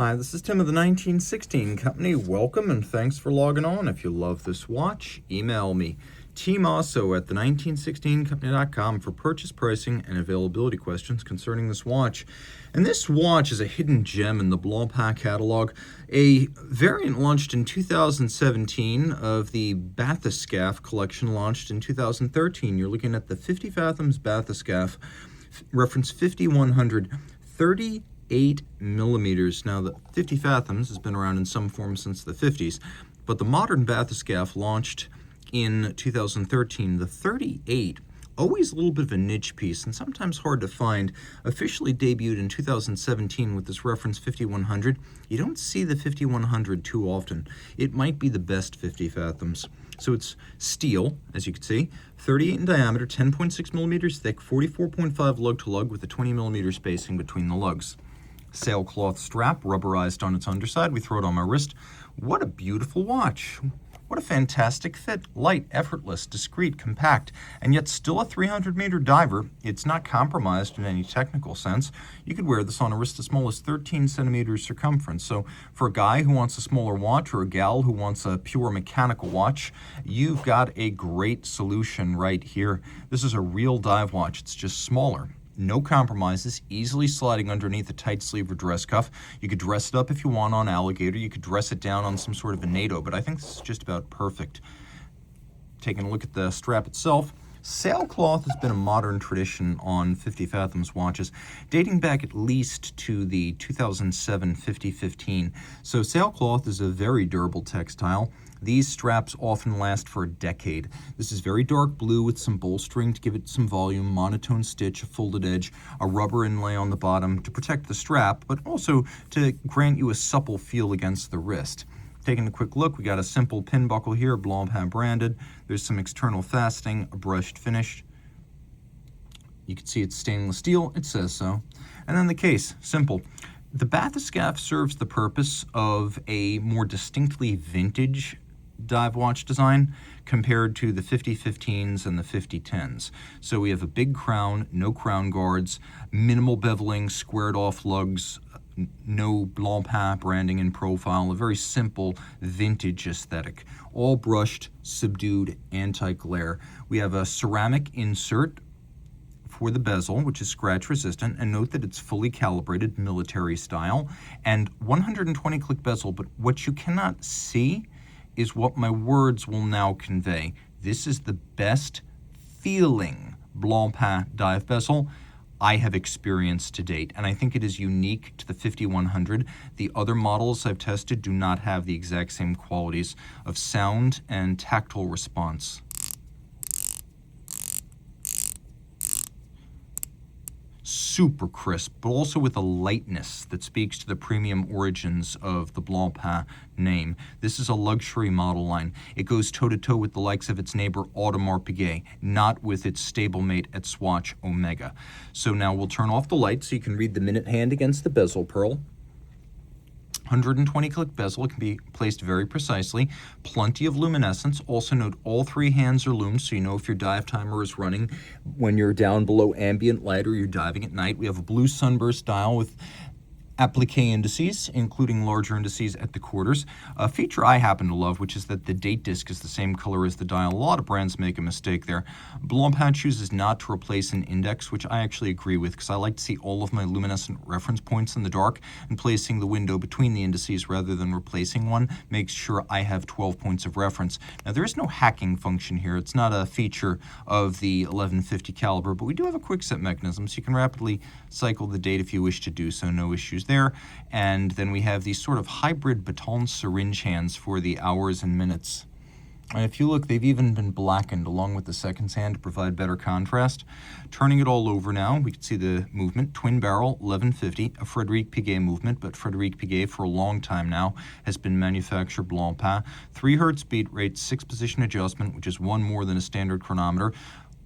Hi, this is Tim of the 1916 Company. Welcome and thanks for logging on. If you love this watch, email me, Team Mosso at the1916company.com for purchase pricing and availability questions concerning this watch. And this watch is a hidden gem in the Blancpain catalog, a variant launched in 2017 of the Bathyscaphe collection launched in 2013. You're looking at the 50 Fathoms Bathyscaphe, reference 5100, 38 millimeters. Now, the 50 Fathoms has been around in some form since the 50s, but the modern Bathyscaphe launched in 2013. The 38, always a little bit of a niche piece and sometimes hard to find, officially debuted in 2017 with this reference 5100. You don't see the 5100 too often. It might be the best 50 Fathoms. So it's steel, as you can see, 38 in diameter, 10.6 millimeters thick, 44.5 lug-to-lug with a 20 millimeter spacing between the lugs. Sailcloth strap, rubberized on its underside. We throw it on my wrist. What a beautiful watch. What a fantastic fit. Light, effortless, discreet, compact, and yet still a 300-meter diver. It's not compromised in any technical sense. You could wear this on a wrist as small as 13 centimeters circumference. So for a guy who wants a smaller watch or a gal who wants a pure mechanical watch, you've got a great solution right here. This is a real dive watch. It's just smaller. No compromises, easily sliding underneath a tight sleeve or dress cuff. You could dress it up if you want on alligator. You could dress it down on some sort of a NATO, but I think this is just about perfect. Taking a look at the strap itself, sailcloth has been a modern tradition on 50 Fathoms watches, dating back at least to the 2007 5015. So sailcloth is a very durable textile. These straps often last for a decade. This is very dark blue with some bolstering to give it some volume, monotone stitch, a folded edge, a rubber inlay on the bottom to protect the strap, but also to grant you a supple feel against the wrist. Taking a quick look, we got a simple pin buckle here, Blancpain branded. There's some external fastening, a brushed finish. You can see it's stainless steel, it says so. And then the case, simple. The Bathyscaphe serves the purpose of a more distinctly vintage dive watch design compared to the 5015s and the 5010s. So we have a big crown, no crown guards, minimal beveling, squared off lugs, no Blancpain branding in profile, a very simple vintage aesthetic, all brushed, subdued, anti-glare. We have a ceramic insert for the bezel, which is scratch resistant, and note that it's fully calibrated military style, and 120 click bezel, but what you cannot see is what my words will now convey. This is the best feeling Blancpain dive bezel I have experienced to date, and I think it is unique to the 5100. The other models I've tested do not have the exact same qualities of sound and tactile response. Super crisp, but also with a lightness that speaks to the premium origins of the Blancpain name. This is a luxury model line. It goes toe-to-toe with the likes of its neighbor Audemars Piguet, not with its stablemate at Swatch Omega. So now we'll turn off the light so you can read the minute hand against the bezel pearl. 120 click bezel, it can be placed very precisely. Plenty of luminescence. Also note all three hands are loomed, so you know if your dive timer is running when you're down below ambient light or you're diving at night. We have a blue sunburst dial with applique indices, including larger indices at the quarters. A feature I happen to love, which is that the date disc is the same color as the dial. A lot of brands make a mistake there. Blancpain chooses not to replace an index, which I actually agree with, because I like to see all of my luminescent reference points in the dark, and placing the window between the indices rather than replacing one makes sure I have 12 points of reference. Now, there is no hacking function here. It's not a feature of the 1150 caliber, but we do have a quick set mechanism, so you can rapidly cycle the date if you wish to do so. No issues there. And then we have these sort of hybrid baton syringe hands for the hours and minutes. And if you look, they've even been blackened along with the seconds hand to provide better contrast. Turning it all over now, we can see the movement, twin barrel, 1150, a Frédéric Piguet movement, but Frédéric Piguet for a long time now has been manufactured Blancpain. 3 hertz beat rate, 6 position adjustment, which is one more than a standard chronometer,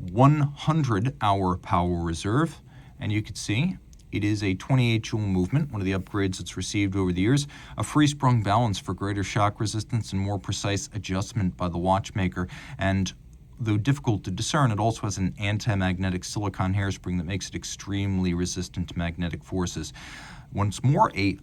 100-hour power reserve, and you can see it is a 28 joule movement, one of the upgrades it's received over the years, a free-sprung balance for greater shock resistance and more precise adjustment by the watchmaker, and though difficult to discern, it also has an anti-magnetic silicone hairspring that makes it extremely resistant to magnetic forces. Once more, a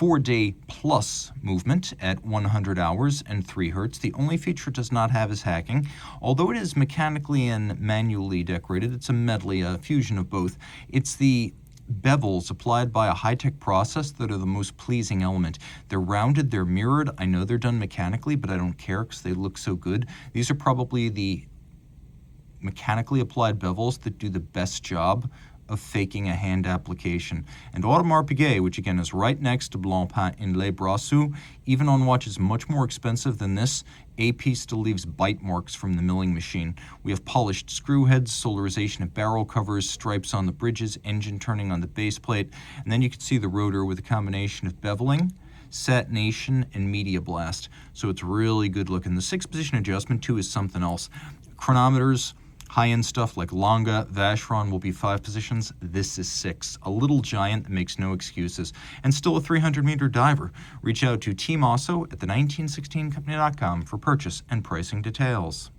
4-day plus movement at 100 hours and 3 hertz. The only feature it does not have is hacking. Although it is mechanically and manually decorated, it's a medley, a fusion of both. It's the bevels applied by a high-tech process that are the most pleasing element. They're rounded, they're mirrored. I know they're done mechanically, but I don't care because they look so good. These are probably the mechanically applied bevels that do the best job of faking a hand application. And Audemars Piguet, which again is right next to Blancpain in Les Brassus, even on watches much more expensive than this, AP still leaves bite marks from the milling machine. We have polished screw heads, solarization of barrel covers, stripes on the bridges, engine turning on the base plate, and then you can see the rotor with a combination of beveling, satination, and media blast. So it's really good looking. The 6-position adjustment too is something else. Chronometers, high-end stuff like Longa, Vacheron will be 5 positions. This is 6. A little giant that makes no excuses. And still a 300-meter diver. Reach out to Team Mosso at the 1916company.com for purchase and pricing details.